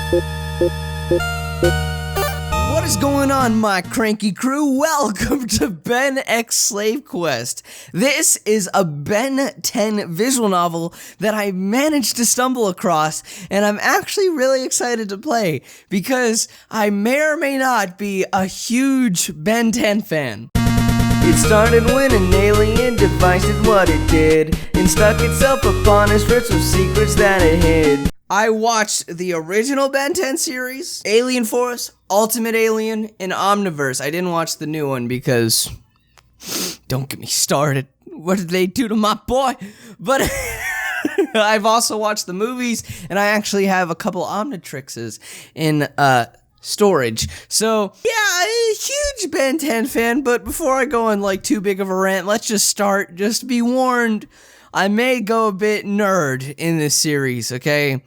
What is going on, my cranky crew? Welcome to Ben X Slave Quest. This is a Ben 10 visual novel that I managed to stumble across, and I'm actually really excited to play because I may or may not be a huge Ben 10 fan. It started when an alien device did what it did and stuck itself upon his roots with secrets that it hid. I watched the original Ben 10 series, Alien Force, Ultimate Alien, and Omniverse. I didn't watch the new one because, don't get me started. What did they do to my boy? But I've also watched the movies, and I actually have a couple Omnitrixes in storage. So, yeah, a huge Ben 10 fan, but before I go on like too big of a rant, let's just start. Just be warned, I may go a bit nerd in this series, okay?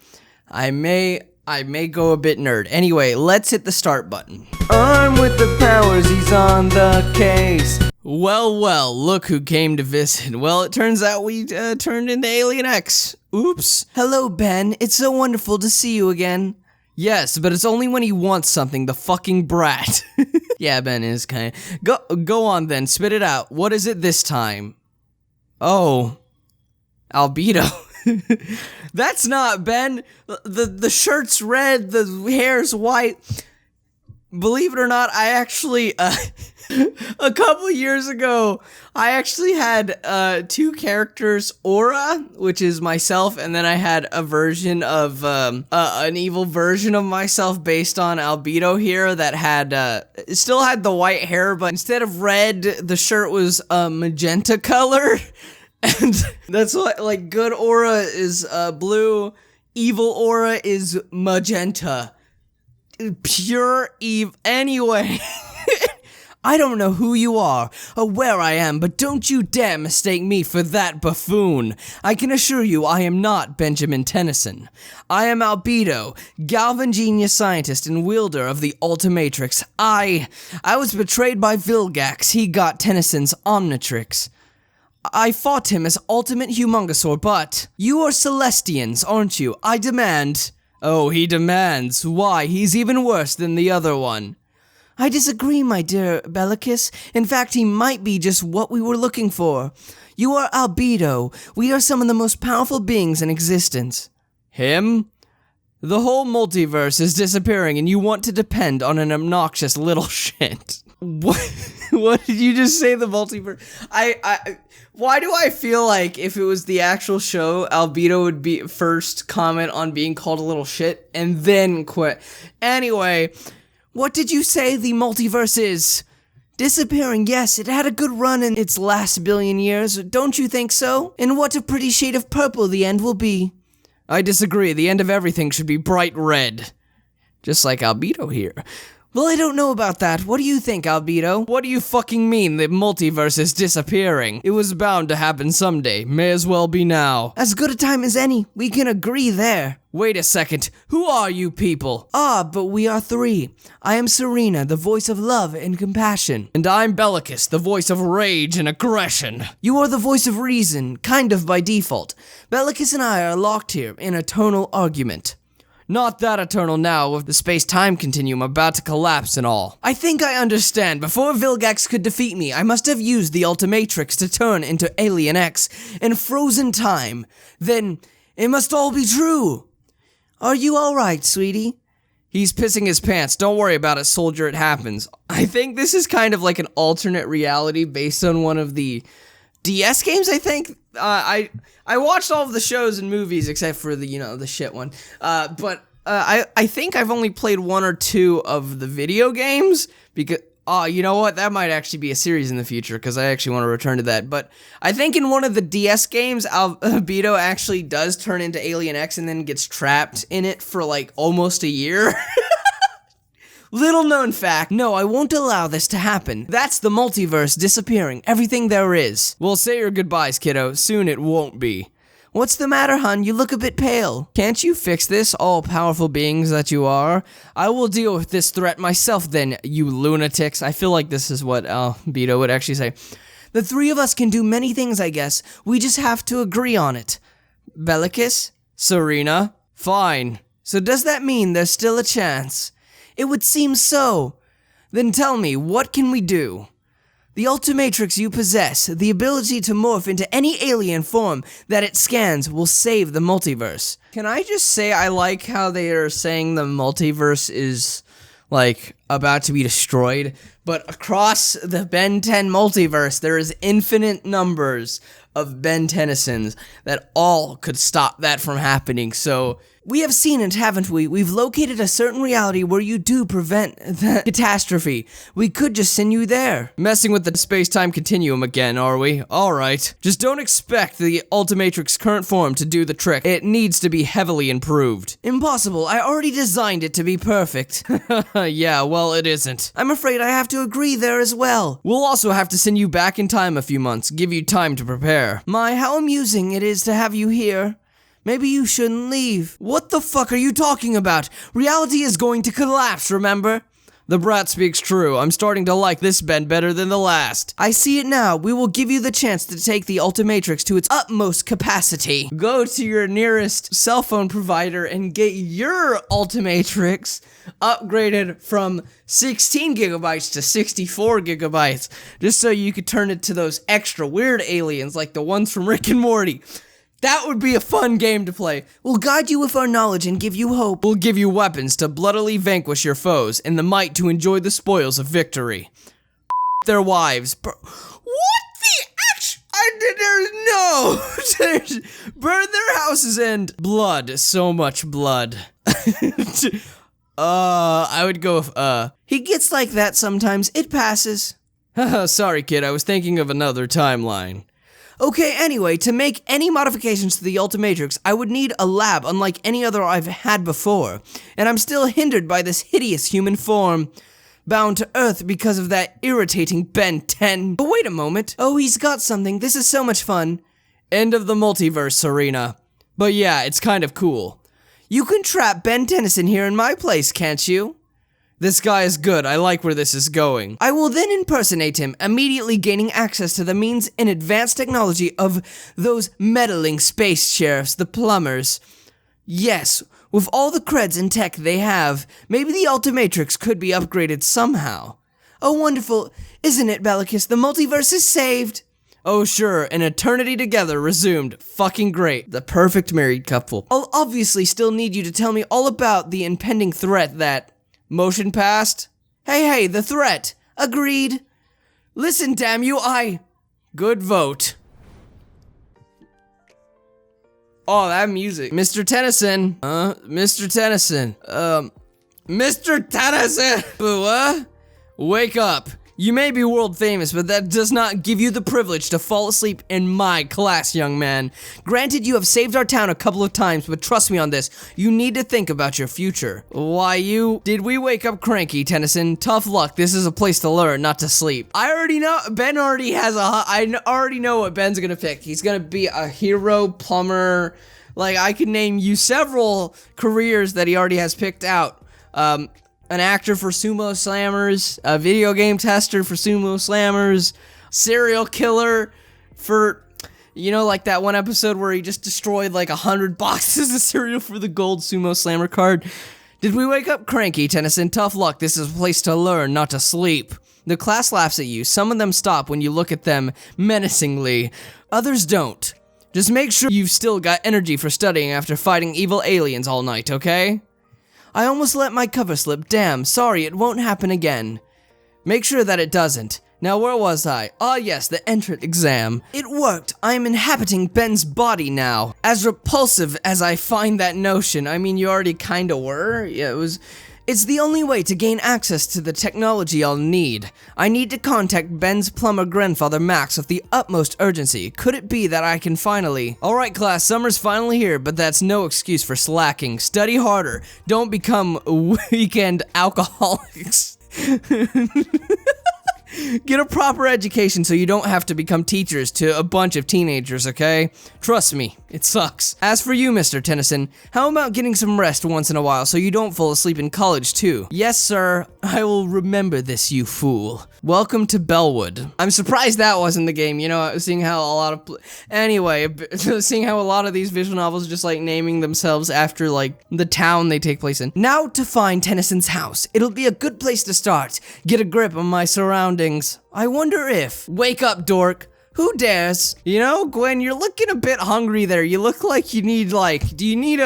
I may go a bit nerd. Anyway, let's hit the start button. Armed with the powers, he's on the case. Well, look who came to visit. Well, it turns out we turned into Alien X. Oops. Hello, Ben. It's so wonderful to see you again. Yes, but it's only when he wants something, the fucking brat. Yeah, Ben is kinda... Go on then, spit it out. What is it this time? Oh... Albedo. That's not Ben. The shirt's red, the hair's white. Believe it or not, I actually, a couple years ago, I actually had two characters, Aura, which is myself, and then I had a version of, an evil version of myself based on Albedo here that had, still had the white hair, but instead of red, the shirt was magenta color. And that's what, like, good Aura is blue, evil Aura is magenta. Pure Eve. Anyway, I don't know who you are or where I am, but don't you dare mistake me for that buffoon. I can assure you I am not Benjamin Tennyson. I am Albedo, Galvan genius scientist and wielder of the Ultimatrix. I was betrayed by Vilgax. He got Tennyson's Omnitrix. I fought him as Ultimate Humongosaur, but you are Celestians, aren't you? I demand... Oh, he demands. Why, he's even worse than the other one. I disagree, my dear Bellicus. In fact, he might be just what we were looking for. You are Albedo. We are some of the most powerful beings in existence. Him? The whole multiverse is disappearing and you want to depend on an obnoxious little shit. What did you just say, the multiverse? Why do I feel like if it was the actual show, Albedo would be first comment on being called a little shit and then quit? Anyway, what did you say the multiverse is? Disappearing, yes, it had a good run in its last billion years, don't you think so? And what a pretty shade of purple the end will be. I disagree, the end of everything should be bright red. Just like Albedo here. Well, I don't know about that. What do you think, Albedo? What do you fucking mean the multiverse is disappearing? It was bound to happen someday. May as well be now. As good a time as any. We can agree there. Wait a second. Who are you people? Ah, but we are three. I am Serena, the voice of love and compassion. And I'm Bellicus, the voice of rage and aggression. You are the voice of reason, kind of by default. Bellicus and I are locked here in a tonal argument. Not that eternal now, with the space-time continuum about to collapse and all. I think I understand. Before Vilgax could defeat me, I must have used the Ultimatrix to turn into Alien X in frozen time. Then, it must all be true. Are you alright, sweetie? He's pissing his pants. Don't worry about it, soldier, it happens. I think this is kind of like an alternate reality based on one of the DS games, I think. I watched all of the shows and movies except for the, the shit one. But I think I've only played one or two of the video games because, you know what? That might actually be a series in the future because I actually want to return to that. But I think in one of the DS games, Albedo actually does turn into Alien X and then gets trapped in it for like almost a year. Little known fact, no, I won't allow this to happen. That's the multiverse disappearing, everything there is. Well, say your goodbyes, kiddo. Soon it won't be. What's the matter, hun? You look a bit pale. Can't you fix this, all-powerful beings that you are? I will deal with this threat myself then, you lunatics. I feel like this is what Albedo would actually say. The three of us can do many things, I guess. We just have to agree on it. Bellicus? Serena? Fine. So does that mean there's still a chance? It would seem so. Then tell me, what can we do? The Ultimatrix you possess, the ability to morph into any alien form that it scans, will save the multiverse. Can I just say I like how they are saying the multiverse is, like, about to be destroyed? But across the Ben 10 multiverse, there is infinite numbers of Ben Tennysons that all could stop that from happening. So we have seen it, haven't we? We've located a certain reality where you do prevent the catastrophe. We could just send you there. Messing with the space-time continuum again, are we? Alright. Just don't expect the Ultimatrix current form to do the trick. It needs to be heavily improved. Impossible. I already designed it to be perfect. Yeah, well, it isn't. I'm afraid I have to agree there as well. We'll also have to send you back in time a few months, give you time to prepare. My, how amusing it is to have you here. Maybe you shouldn't leave. What the fuck are you talking about? Reality is going to collapse, remember? The brat speaks true. I'm starting to like this Ben better than the last. I see it now. We will give you the chance to take the Ultimatrix to its utmost capacity. Go to your nearest cell phone provider and get your Ultimatrix upgraded from 16 gigabytes to 64 gigabytes, just so you could turn it to those extra weird aliens like the ones from Rick and Morty. That would be a fun game to play. We'll guide you with our knowledge and give you hope. We'll give you weapons to bloodily vanquish your foes and the might to enjoy the spoils of victory. Their wives. What the actual? There's burn their houses and blood. So much blood. I would go with, He gets like that sometimes. It passes. Sorry, kid. I was thinking of another timeline. Okay, anyway, to make any modifications to the Ultimatrix, I would need a lab unlike any other I've had before, and I'm still hindered by this hideous human form, bound to Earth because of that irritating Ben 10. But wait a moment. Oh, he's got something. This is so much fun. End of the multiverse, Serena. But yeah, it's kind of cool. You can trap Ben Tennyson here in my place, can't you? This guy is good. I like where this is going. I will then impersonate him, immediately gaining access to the means and advanced technology of those meddling space sheriffs, the plumbers. Yes, with all the creds and tech they have, maybe the Ultimatrix could be upgraded somehow. Oh, wonderful. Isn't it, Bellicus? The multiverse is saved. Oh, sure. An eternity together resumed. Fucking great. The perfect married couple. I'll obviously still need you to tell me all about the impending threat that... Motion passed? Hey, the threat. Agreed. Listen, damn you, Good vote. Oh, that music. Mr. Tennyson. Mr. Tennyson. Mr. Tennyson! What? Wake up. You may be world famous, but that does not give you the privilege to fall asleep in my class, young man. Granted, you have saved our town a couple of times, but trust me on this, you need to think about your future. Why, did we wake up cranky, Tennyson? Tough luck, this is a place to learn, not to sleep. I already know, Ben already has I already know what Ben's gonna pick. He's gonna be a hero, plumber, like, I could name you several careers that he already has picked out. An actor for sumo slammers, a video game tester for sumo slammers, serial killer for, you know, like that one episode where he just destroyed like 100 boxes of cereal for the gold sumo slammer card. Did we wake up cranky, Tennyson? Tough luck, this is a place to learn, not to sleep. The class laughs at you, some of them stop when you look at them menacingly, others don't. Just make sure you've still got energy for studying after fighting evil aliens all night, okay? I almost let my cover slip. Damn, sorry, it won't happen again. Make sure that it doesn't. Now, where was I? Ah, yes, the entrance exam. It worked. I am inhabiting Ben's body now. As repulsive as I find that notion, I mean, you already kinda were. Yeah, it's the only way to gain access to the technology I'll need. I need to contact Ben's plumber grandfather Max with the utmost urgency. Could it be that I can finally... Alright class, summer's finally here, but that's no excuse for slacking. Study harder. Don't become weekend alcoholics. Get a proper education so you don't have to become teachers to a bunch of teenagers, okay? Trust me, it sucks. As for you, Mr. Tennyson, how about getting some rest once in a while so you don't fall asleep in college too? Yes, sir, I will remember this, you fool. Welcome to Bellwood. I'm surprised that wasn't the game, you know, seeing how a lot of... Anyway, seeing how a lot of these visual novels just like naming themselves after like the town they take place in. Now to find Tennyson's house. It'll be a good place to start. Get a grip on my surroundings. I wonder if... Wake up, dork. Who dares? You know, Gwen, you're looking a bit hungry there. You look like you need like... Do you need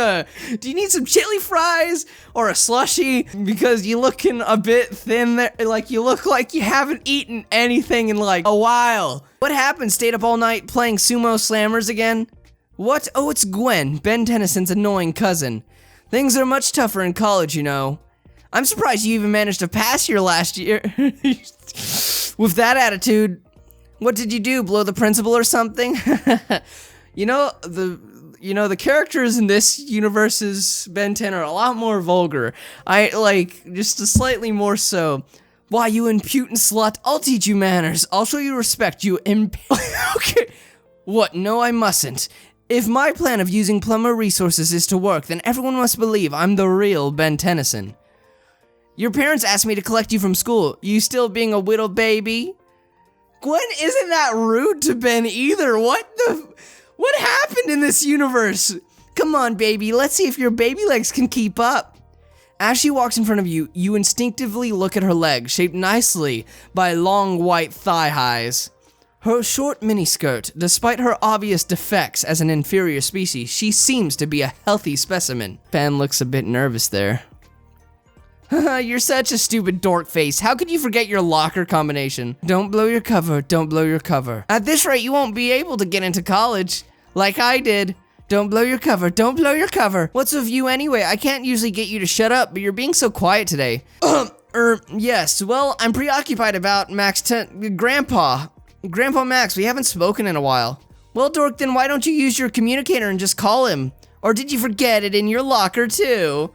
some chili fries? Or a slushie? Because you're looking a bit thin there. Like, you look like you haven't eaten anything in like a while. What happened? Stayed up all night playing sumo slammers again? What? Oh, it's Gwen, Ben Tennyson's annoying cousin. Things are much tougher in college, you know. I'm surprised you even managed to pass your last year. With that attitude, what did you do? Blow the principal or something? You know, the characters in this universe's Ben 10 are a lot more vulgar. Just a slightly more so. Why, you impudent slut, I'll teach you manners. I'll show you respect, you Okay. What? No, I mustn't. If my plan of using plumber resources is to work, then everyone must believe I'm the real Ben Tennyson. Your parents asked me to collect you from school. You still being a little baby? Gwen isn't that rude to Ben either. What happened in this universe? Come on, baby. Let's see if your baby legs can keep up. As she walks in front of you, you instinctively look at her legs, shaped nicely by long white thigh highs. Her short miniskirt, despite her obvious defects as an inferior species, she seems to be a healthy specimen. Ben looks a bit nervous there. You're such a stupid dork face. How could you forget your locker combination? Don't blow your cover, don't blow your cover. At this rate, you won't be able to get into college. Like I did. Don't blow your cover, don't blow your cover. What's with you anyway? I can't usually get you to shut up, but you're being so quiet today. Yes, well, I'm preoccupied about Grandpa Max, we haven't spoken in a while. Well, dork, then why don't you use your communicator and just call him? Or did you forget it in your locker too?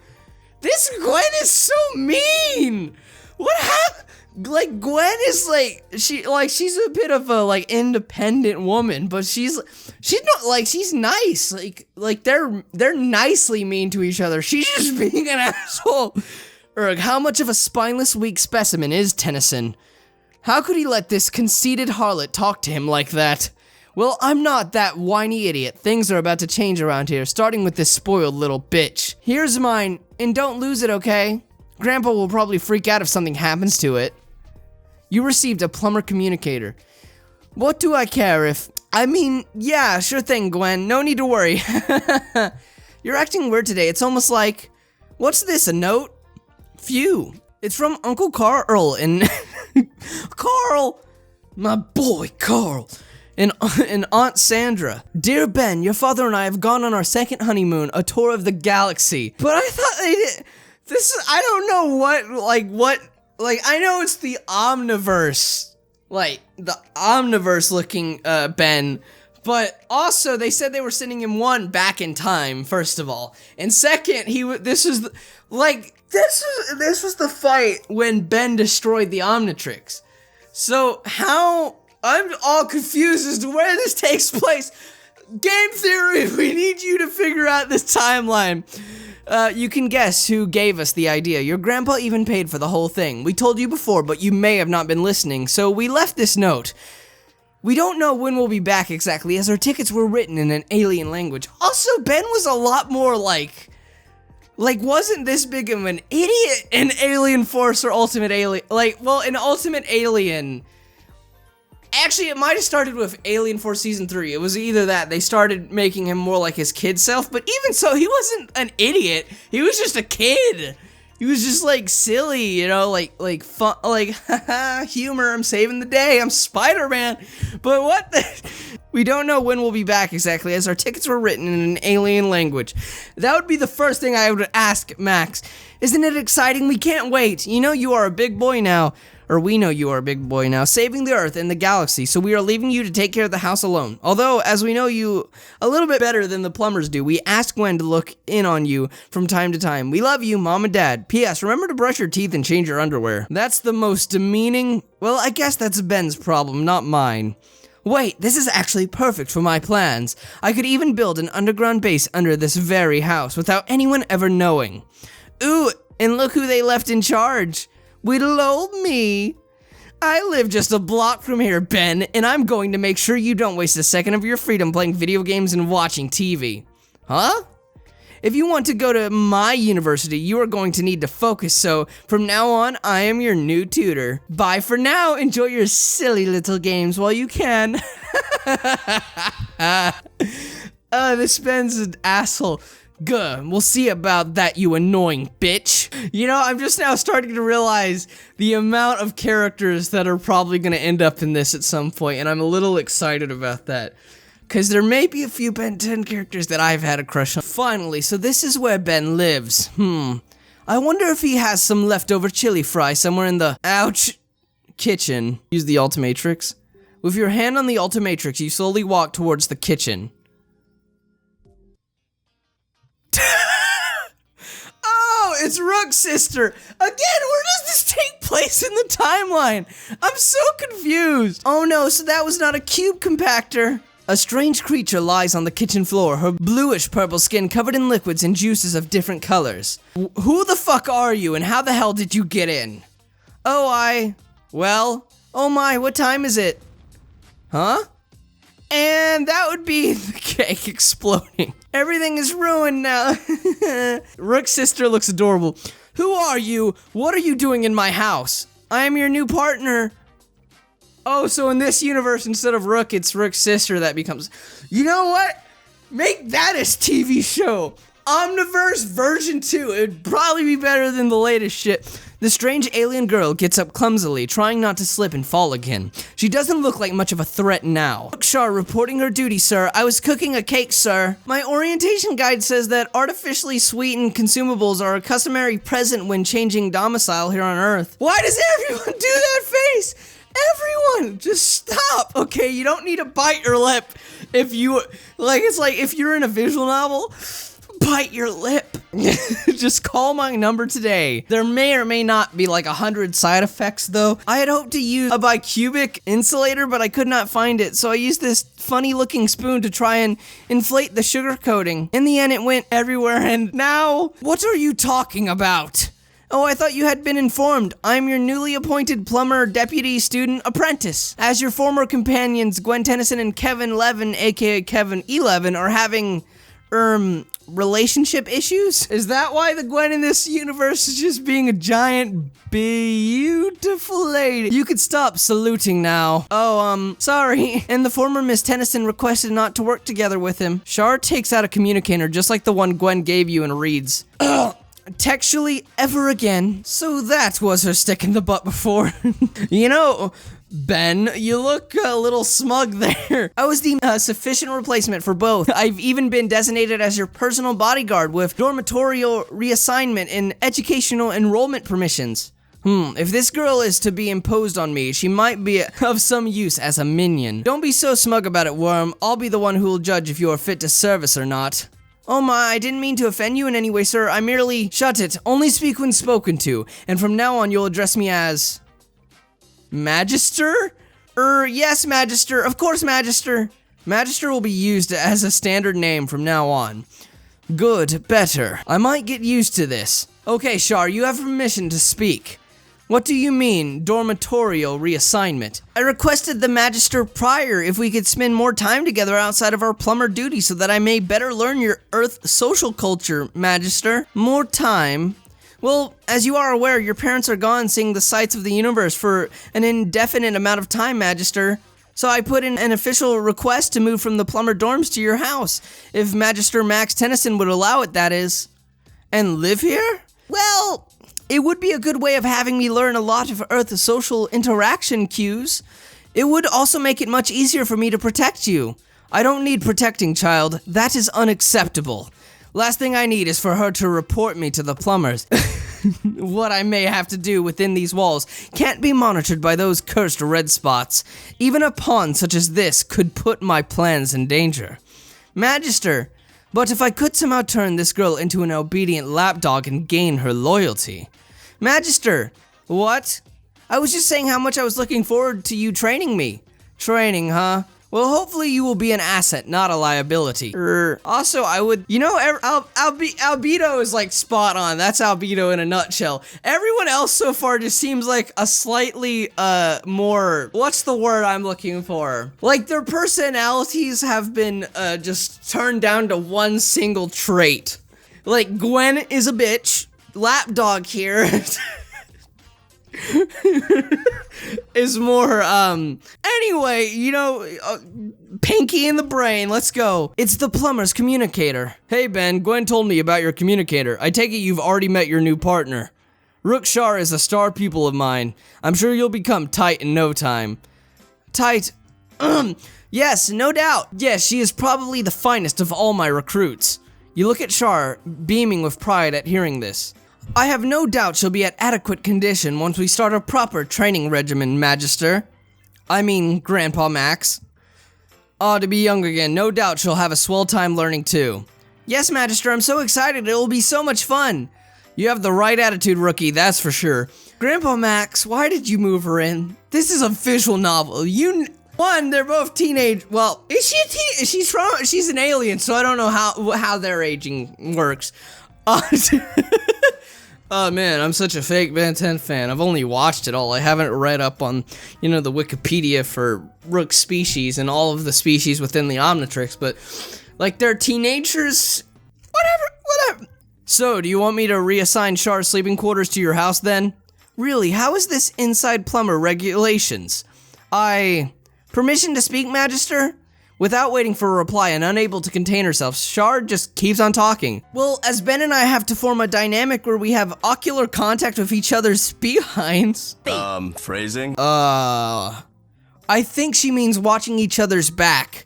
This Gwen is so mean! What happened? Like, Gwen is she's a bit of a, independent woman, but she's not, she's nice. They're nicely mean to each other. She's just being an asshole. How much of a spineless, weak specimen is Tennyson? How could he let this conceited harlot talk to him like that? Well, I'm not that whiny idiot. Things are about to change around here, starting with this spoiled little bitch. Here's mine, and don't lose it, okay? Grandpa will probably freak out if something happens to it. You received a plumber communicator. What do I care if... I mean, yeah, sure thing, Gwen. No need to worry. You're acting weird today. It's almost like... What's this, a note? Phew. It's from Uncle Carl and... Carl! My boy, Carl. And Aunt Sandra. Dear Ben, your father and I have gone on our second honeymoon, a tour of the galaxy. But I thought they did... I don't know what, I know it's the Omniverse. The Omniverse looking, Ben. But also, they said they were sending him one back in time, first of all. And second, this was the fight when Ben destroyed the Omnitrix. So, how... I'm all confused as to where this takes place. Game theory, we need you to figure out this timeline. You can guess who gave us the idea. Your grandpa even paid for the whole thing. We told you before, but you may have not been listening, so we left this note. We don't know when we'll be back exactly, as our tickets were written in an alien language. Also, Ben was a lot more wasn't this big of an idiot in Alien Force or Ultimate Alien? In Ultimate Alien... Actually, it might have started with Alien Force Season 3. It was either that, they started making him more like his kid self, but even so, he wasn't an idiot. He was just a kid. He was just, silly, you know, fun, haha, humor, I'm saving the day, I'm Spider-Man. But what the... We don't know when we'll be back exactly, as our tickets were written in an alien language. That would be the first thing I would ask Max. Isn't it exciting? We can't wait. You know you are a big boy now. or we know you are a big boy now, saving the Earth and the galaxy, so we are leaving you to take care of the house alone. Although, as we know you a little bit better than the plumbers do, we ask Gwen to look in on you from time to time. We love you, Mom and Dad. P.S. Remember to brush your teeth and change your underwear. That's the most demeaning... Well, I guess that's Ben's problem, not mine. Wait, this is actually perfect for my plans. I could even build an underground base under this very house without anyone ever knowing. Ooh, and look who they left in charge. Little old me. I live just a block from here, Ben, and I'm going to make sure you don't waste a second of your freedom playing video games and watching TV. Huh? If you want to go to my university, you are going to need to focus, so from now on, I am your new tutor. Bye for now. Enjoy your silly little games while you can. This Ben's an asshole. Good, we'll see about that, you annoying bitch. You know, I'm just now starting to realize the amount of characters that are probably going to end up in this at some point, and I'm a little excited about that. Because there may be a few Ben 10 characters that I've had a crush on. Finally, so this is where Ben lives. I wonder if he has some leftover chili fry somewhere in the, ouch, kitchen. Use the Ultimatrix. With your hand on the Ultimatrix, you slowly walk towards the kitchen. Oh, it's Rook's sister. Again, where does this take place in the timeline? I'm so confused. Oh no, so that was not a cube compactor. A strange creature lies on the kitchen floor, her bluish-purple skin covered in liquids and juices of different colors. Who the fuck are you, and how the hell did you get in? Well, oh my, what time is it? Huh? And that would be the cake exploding. Everything is ruined now. Rook's sister looks adorable. Who are you? What are you doing in my house? I am your new partner. Oh, so in this universe, instead of Rook, it's Rook's sister that becomes... You know what? Make that a TV show. Omniverse version 2. It'd probably be better than the latest shit. The strange alien girl gets up clumsily, trying not to slip and fall again. She doesn't look like much of a threat now. Shar reporting her duty, sir. I was cooking a cake, sir. My orientation guide says that artificially sweetened consumables are a customary present when changing domicile here on Earth. Why does everyone do that face? Everyone, just stop. Okay, you don't need to bite your lip if you, it's like if you're in a visual novel, bite your lip. Just call my number today. There may or may not be like 100 side effects though. I had hoped to use a bicubic insulator, but I could not find it, so I used this funny looking spoon to try and inflate the sugar coating. In the end, it went everywhere, and now, what are you talking about? Oh, I thought you had been informed. I'm your newly appointed plumber deputy student apprentice. As your former companions, Gwen Tennyson and Kevin Levin, aka Kevin 11, are having, relationship issues? Is that why the Gwen in this universe is just being a giant, beautiful lady? You could stop saluting now. Oh, sorry. And the former Miss Tennyson requested not to work together with him. Shar takes out a communicator just like the one Gwen gave you and reads, textually ever again. So that was her stick in the butt before. You know, Ben, you look a little smug there. I was the sufficient replacement for both. I've even been designated as your personal bodyguard with dormitorial reassignment and educational enrollment permissions. If this girl is to be imposed on me, she might be of some use as a minion. Don't be so smug about it, Worm. I'll be the one who will judge if you are fit to service or not. Oh my, I didn't mean to offend you in any way, sir. I merely... Shut it. Only speak when spoken to. And from now on, you'll address me as... Magister? Yes, Magister. Of course, Magister. Magister will be used as a standard name from now on. Good. Better. I might get used to this. Okay, Shar, you have permission to speak. What do you mean, dormitorial reassignment? I requested the Magister prior if we could spend more time together outside of our plumber duty so that I may better learn your Earth social culture, Magister. More time? Well, as you are aware, your parents are gone seeing the sights of the universe for an indefinite amount of time, Magister. So I put in an official request to move from the plumber dorms to your house, if Magister Max Tennyson would allow it, that is. And live here? Well... It would be a good way of having me learn a lot of Earth's social interaction cues. It would also make it much easier for me to protect you. I don't need protecting, child. That is unacceptable. Last thing I need is for her to report me to the plumbers. What I may have to do within these walls can't be monitored by those cursed red spots. Even a pawn such as this could put my plans in danger. Magister, but if I could somehow turn this girl into an obedient lapdog and gain her loyalty. Magister, what? I was just saying how much I was looking forward to you training me. Training, huh? Well, hopefully you will be an asset, not a liability. Also, I would, Albedo is like spot on. That's Albedo in a nutshell. Everyone else so far just seems like a slightly, more, what's the word I'm looking for? Like their personalities have been, just turned down to one single trait. Like Gwen is a bitch. Lapdog here. Is more, anyway, Pinky in the brain, let's go. It's the plumber's communicator. Hey Ben, Gwen told me about your communicator. I take it you've already met your new partner. Rook Shar is a star pupil of mine. I'm sure you'll become tight in no time. Tight? Yes, no doubt. Yes, she is probably the finest of all my recruits. You look at Shar, beaming with pride at hearing this. I have no doubt she'll be at adequate condition once we start a proper training regimen, Magister. I mean, Grandpa Max. To be young again, no doubt she'll have a swell time learning too. Yes, Magister, I'm so excited, it will be so much fun. You have the right attitude, Rookie, that's for sure. Grandpa Max, why did you move her in? This is a visual novel. They're both teenage, well, is she a teen? She's an alien, so I don't know how their aging works. Oh man, I'm such a fake Ben 10 fan. I've only watched it all. I haven't read up on, the Wikipedia for Rook species and all of the species within the Omnitrix, but, like, they're teenagers. Whatever. So, do you want me to reassign Shar's sleeping quarters to your house then? Really, how is this inside plumber regulations? Permission to speak, Magister? Without waiting for a reply and unable to contain herself, Shar just keeps on talking. Well, as Ben and I have to form a dynamic where we have ocular contact with each other's behinds. Phrasing? I think she means watching each other's back.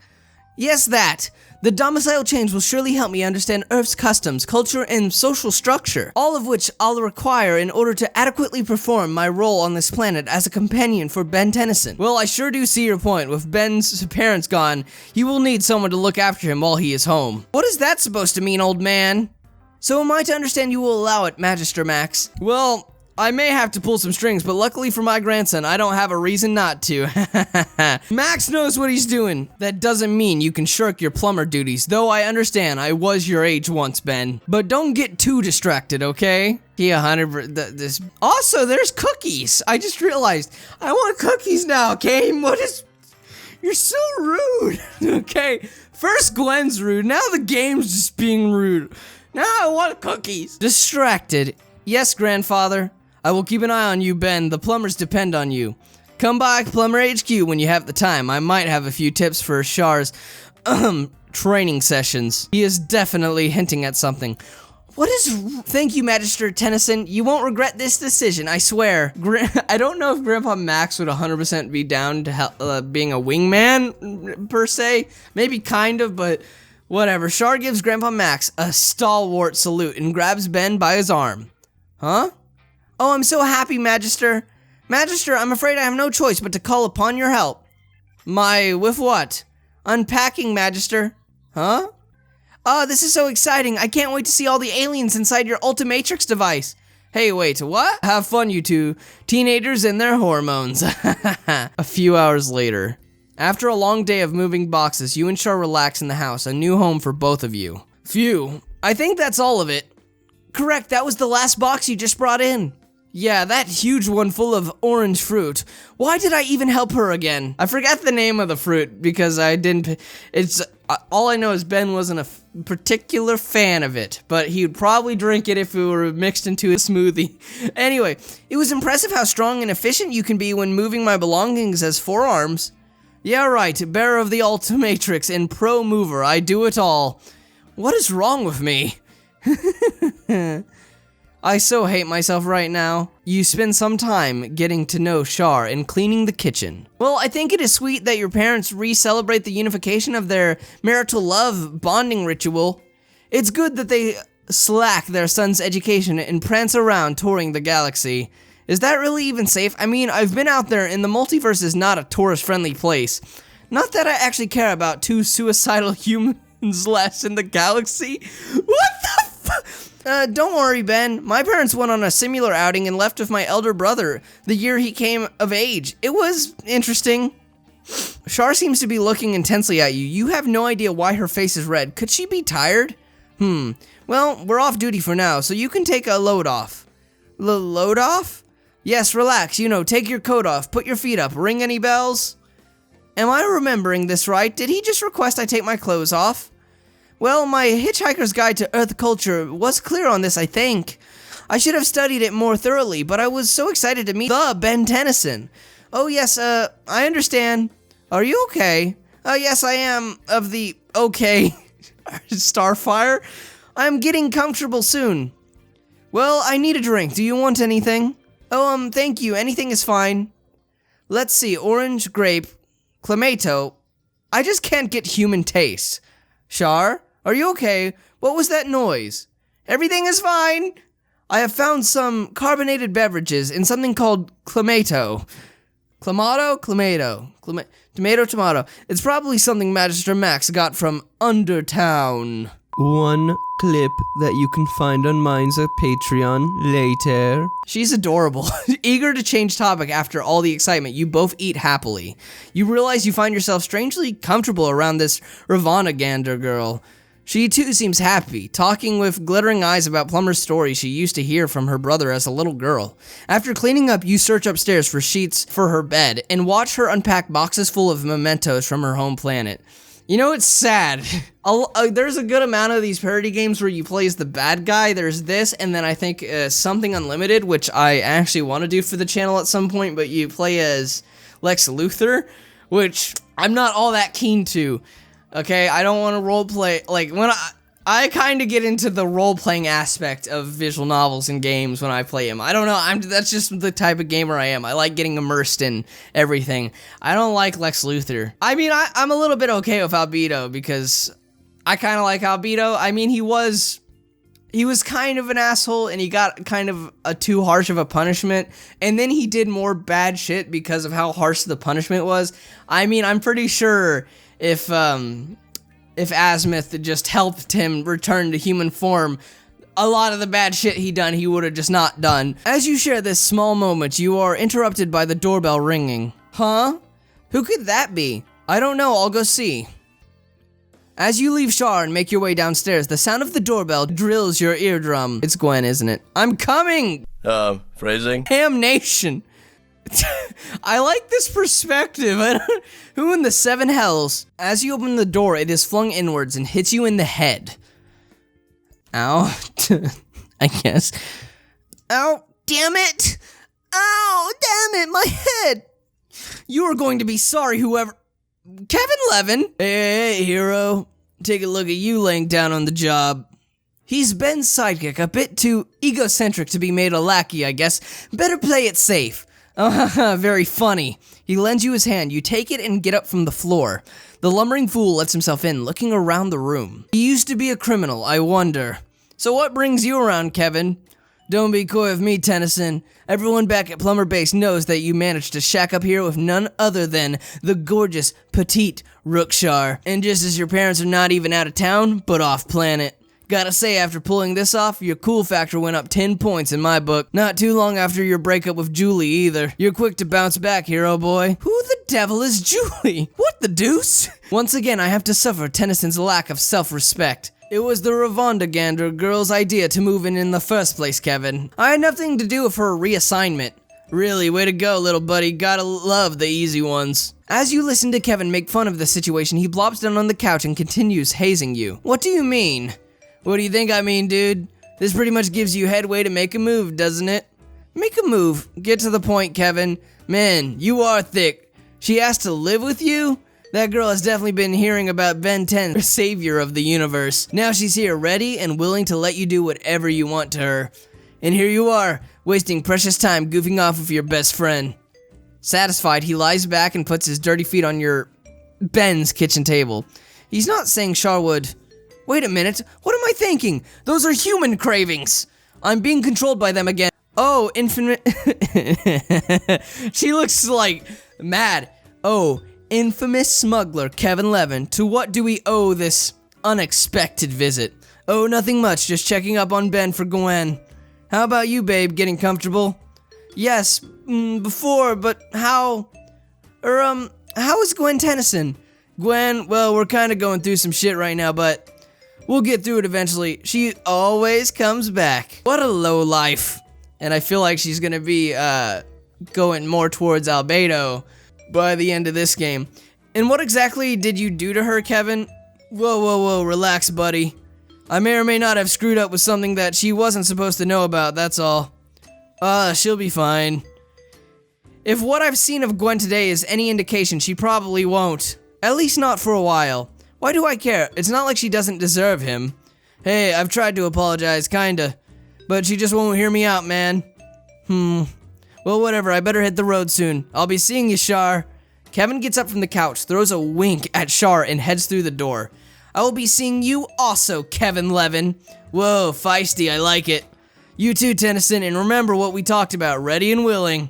Yes, that. The domicile change will surely help me understand Earth's customs, culture, and social structure, all of which I'll require in order to adequately perform my role on this planet as a companion for Ben Tennyson. Well, I sure do see your point. With Ben's parents gone, he will need someone to look after him while he is home. What is that supposed to mean, old man? So am I to understand you will allow it, Magister Max? Well, I may have to pull some strings, but luckily for my grandson, I don't have a reason not to. Max knows what he's doing. That doesn't mean you can shirk your plumber duties, though I understand I was your age once, Ben. But don't get too distracted, okay? Yeah, 100%. Also, there's cookies. I just realized I want cookies now, okay? You're so rude, okay? First Gwen's rude, now the game's just being rude. Now I want cookies. Distracted. Yes, grandfather. I will keep an eye on you, Ben. The plumbers depend on you. Come by Plumber HQ when you have the time. I might have a few tips for Shar's, training sessions. He is definitely hinting at something. Thank you, Magister Tennyson. You won't regret this decision, I swear. I don't know if Grandpa Max would 100% be down to being a wingman, per se. Maybe kind of, but whatever. Shar gives Grandpa Max a stalwart salute and grabs Ben by his arm. Huh? Oh, I'm so happy, Magister. Magister, I'm afraid I have no choice but to call upon your help. With what? Unpacking, Magister. Huh? Oh, this is so exciting. I can't wait to see all the aliens inside your Ultimatrix device. Hey, wait, what? Have fun, you two. Teenagers and their hormones. A few hours later. After a long day of moving boxes, you and Shar relax in the house, a new home for both of you. Phew. I think that's all of it. Correct, that was the last box you just brought in. Yeah, that huge one full of orange fruit. Why did I even help her again? I forgot the name of the fruit because I didn't. All I know is Ben wasn't a particular fan of it, but he would probably drink it if it were mixed into a smoothie. Anyway, it was impressive how strong and efficient you can be when moving my belongings as forearms. Yeah, right, bearer of the Ultimatrix and pro mover, I do it all. What is wrong with me? I so hate myself right now. You spend some time getting to know Shar and cleaning the kitchen. Well, I think it is sweet that your parents re-celebrate the unification of their marital love bonding ritual. It's good that they slack their son's education and prance around touring the galaxy. Is that really even safe? I mean, I've been out there, and the multiverse is not a tourist-friendly place. Not that I actually care about 2 suicidal humans less in the galaxy. What the don't worry, Ben. My parents went on a similar outing and left with my elder brother the year he came of age. It was interesting. Char seems to be looking intensely at you. You have no idea why her face is red. Could she be tired? Well, we're off duty for now, so you can take a load off. Load off? Yes, relax. Take your coat off, put your feet up. Ring any bells? Am I remembering this right? Did he just request I take my clothes off? Well, my Hitchhiker's Guide to Earth Culture was clear on this, I think. I should have studied it more thoroughly, but I was so excited to meet the Ben Tennyson. Oh yes, I understand. Are you okay? Yes, I am of the okay Starfire. I'm getting comfortable soon. Well, I need a drink. Do you want anything? Oh, thank you. Anything is fine. Let's see. Orange, grape, clamato. I just can't get human taste. Char, are you okay? What was that noise? Everything is fine. I have found some carbonated beverages in something called clamato. Clamato. Tomato. It's probably something Magister Max got from Undertown. One clip that you can find on mine's Patreon later. She's adorable. Eager to change topic after all the excitement, you both eat happily. You realize you find yourself strangely comfortable around this Ravana girl. She too seems happy, talking with glittering eyes about Plumber's story she used to hear from her brother as a little girl. After cleaning up, you search upstairs for sheets for her bed and watch her unpack boxes full of mementos from her home planet. It's sad. There's a good amount of these parody games where you play as the bad guy. There's this, and then I think Something Unlimited, which I actually want to do for the channel at some point, but you play as Lex Luthor, which I'm not all that keen to. Okay, I don't want to roleplay. Like, when I kind of get into the role-playing aspect of visual novels and games when I play them. I don't know, that's just the type of gamer I am. I like getting immersed in everything. I don't like Lex Luthor. I mean, I'm a little bit okay with Albedo, because I kind of like Albedo. I mean, he was kind of an asshole, and he got kind of a too harsh of a punishment, and then he did more bad shit because of how harsh the punishment was. I mean, I'm pretty sure if Azimuth had just helped him return to human form, a lot of the bad shit he done, he would have just not done. As you share this small moment, you are interrupted by the doorbell ringing. Huh? Who could that be? I don't know, I'll go see. As you leave Char and make your way downstairs, the sound of the doorbell drills your eardrum. It's Gwen, isn't it? I'm coming! Phrasing? Damnation! I like this perspective. Who in the 7 hells? As you open the door, it is flung inwards and hits you in the head. Ow. I guess. Ow. Damn it. Ow. Damn it. My head. You are going to be sorry, whoever. Kevin Levin. Hey, hero. Take a look at you laying down on the job. He's Ben's sidekick, a bit too egocentric to be made a lackey, I guess. Better play it safe. Very funny. He lends you his hand. You take it and get up from the floor. The lumbering fool lets himself in, looking around the room. He used to be a criminal, I wonder. So what brings you around, Kevin? Don't be coy with me, Tennyson. Everyone back at Plumber Base knows that you managed to shack up here with none other than the gorgeous, petite Rookshar. And just as your parents are not even out of town, but off planet. Gotta say, after pulling this off, your cool factor went up 10 points in my book. Not too long after your breakup with Julie, either. You're quick to bounce back, hero boy. Who the devil is Julie? What the deuce? Once again, I have to suffer Tennyson's lack of self-respect. It was the Ravondagander girl's idea to move in the first place, Kevin. I had nothing to do with her reassignment. Really, way to go, little buddy. Gotta love the easy ones. As you listen to Kevin make fun of the situation, he blops down on the couch and continues hazing you. What do you mean? What do you think I mean, dude? This pretty much gives you headway to make a move, doesn't it? Make a move. Get to the point, Kevin. Man, you are thick. She asked to live with you? That girl has definitely been hearing about Ben 10, savior of the universe. Now she's here, ready and willing to let you do whatever you want to her. And here you are, wasting precious time goofing off with your best friend. Satisfied, he lies back and puts his dirty feet on your Ben's kitchen table. He's not saying Char would Wait a minute, what am I thinking? Those are human cravings. I'm being controlled by them again. Oh, infinite. She looks like mad. Oh, infamous smuggler Kevin Levin. To what do we owe this unexpected visit? Oh, nothing much. Just checking up on Ben for Gwen. How about you, babe? Getting comfortable? Yes, before, but how? How is Gwen Tennyson? Gwen, well, we're kind of going through some shit right now, but we'll get through it eventually. She always comes back. What a low life. And I feel like she's gonna be, going more towards Albedo by the end of this game. And what exactly did you do to her, Kevin? Whoa, relax, buddy. I may or may not have screwed up with something that she wasn't supposed to know about, that's all. She'll be fine. If what I've seen of Gwen today is any indication, she probably won't. At least not for a while. Why do I care? It's not like she doesn't deserve him. Hey, I've tried to apologize, kinda. But she just won't hear me out, man. Well, whatever, I better hit the road soon. I'll be seeing you, Shar. Kevin gets up from the couch, throws a wink at Shar, and heads through the door. I will be seeing you also, Kevin Levin. Whoa, feisty, I like it. You too, Tennyson, and remember what we talked about, ready and willing.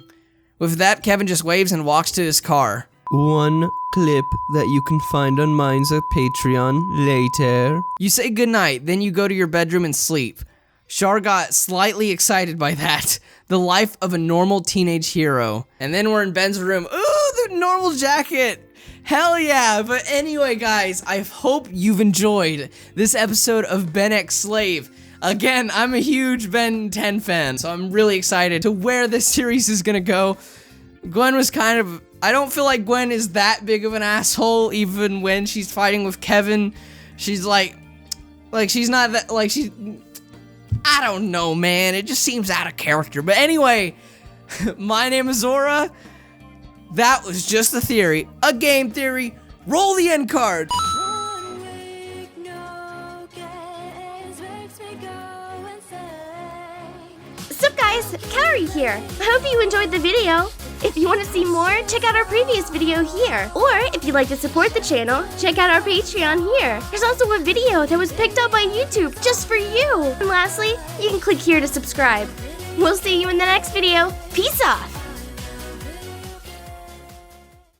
With that, Kevin just waves and walks to his car. One clip that you can find on mine's Patreon later. You say goodnight, then you go to your bedroom and sleep. Shar got slightly excited by that. The life of a normal teenage hero. And then we're in Ben's room. Ooh, the normal jacket! Hell yeah! But anyway, guys, I hope you've enjoyed this episode of Ben X Slave. Again, I'm a huge Ben 10 fan, so I'm really excited to where this series is gonna go. Gwen was kind of... I don't feel like Gwen is that big of an asshole, even when she's fighting with Kevin. She's like she's not that, like, she... I don't know, man. It just seems out of character. But anyway, my name is Zora. That was just a theory. A game theory. Roll the end card. Sup guys, Carrie here. I hope you enjoyed the video. If you want to see more, check out our previous video here. Or if you'd like to support the channel, check out our Patreon here. There's also a video that was picked up by YouTube just for you. And lastly, you can click here to subscribe. We'll see you in the next video. Peace off.